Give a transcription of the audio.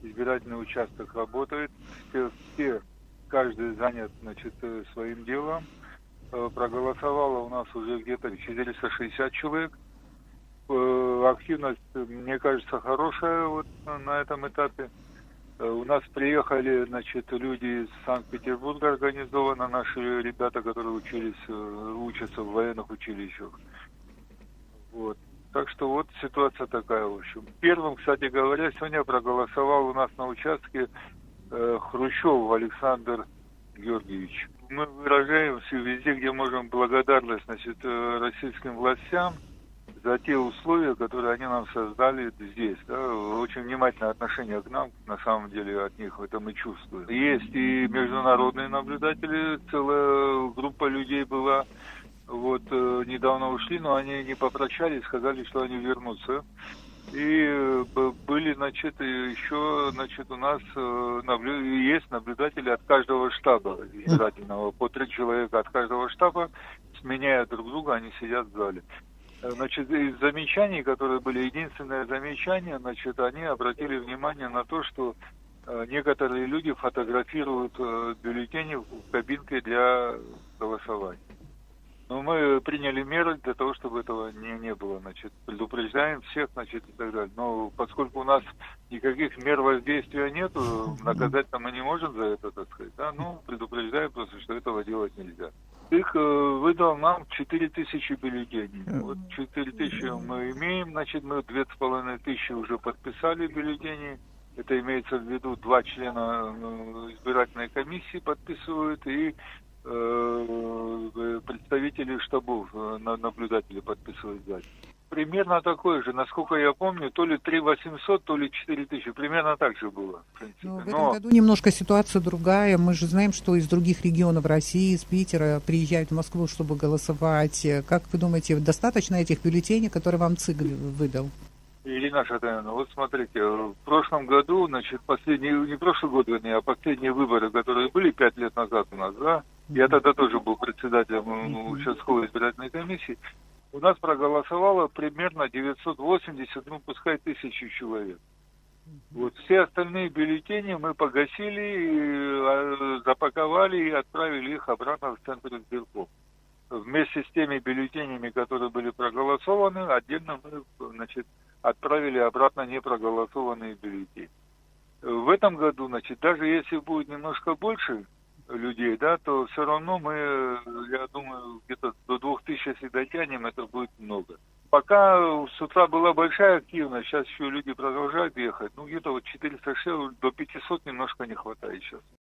избирательный участок работает, каждый занят, своим делом. Проголосовало у нас уже где-то 460 человек. Активность, мне кажется, хорошая вот на этом этапе. У нас приехали, люди из Санкт-Петербурга организованно, наши ребята, которые учатся в военных училищах. Вот. Так что вот ситуация такая, в общем. Первым, кстати говоря, сегодня проголосовал у нас на участке Хрущев Александр Георгиевич. Мы выражаем везде, где можем, благодарность, российским властям за те условия, которые они нам создали здесь. Да. Очень внимательное отношение к нам, на самом деле, от них это мы чувствуем. Есть и международные наблюдатели, целая группа людей была. Вот недавно ушли, но они не попрощались, сказали, что они вернутся. И были, еще, у нас есть наблюдатели от каждого штаба избирательного, по 3 человека от каждого штаба, сменяя друг друга, они сидят в зале. Из замечаний, которые были, единственное замечание, они обратили внимание на то, что некоторые люди фотографируют бюллетени в кабинке для голосования. Но мы приняли меры для того, чтобы этого не было, предупреждаем всех, и так далее. Но поскольку у нас никаких мер воздействия нету, наказать-то мы не можем за это, да, предупреждаем просто, что этого делать нельзя. Их выдал нам 4000 бюллетеней. Вот 4000 мы имеем, мы 2500 уже подписали бюллетени. Это имеется в виду 2 члена избирательной комиссии подписывают и представители штабов, наблюдатели подписывают сзади. Примерно такое же, насколько я помню, то ли 3800, то ли 4000, примерно так же было. В принципе. В этом году немножко ситуация другая. Мы же знаем, что из других регионов России, из Питера приезжают в Москву, чтобы голосовать. Как вы думаете, достаточно этих бюллетеней, которые вам ЦИК выдал? Ирина Шатаевна, вот смотрите, в прошлом году, не прошлый год, а последние выборы, которые были 5 лет назад у нас, да, я тогда тоже был председателем участковой избирательной комиссии, у нас проголосовало примерно 980, пускай 1000 человек. Вот все остальные бюллетени мы погасили, запаковали и отправили их обратно в центр избирком. Вместе с теми бюллетенями, которые были проголосованы, отдельно мы, отправили обратно непроголосованные бюллетени. В этом году, даже если будет немножко больше людей, да, то все равно мы, я думаю, где-то до 2000, если дотянем, это будет много. Пока с утра была большая активность, сейчас еще люди продолжают ехать, где-то 460 до 500 немножко не хватает сейчас.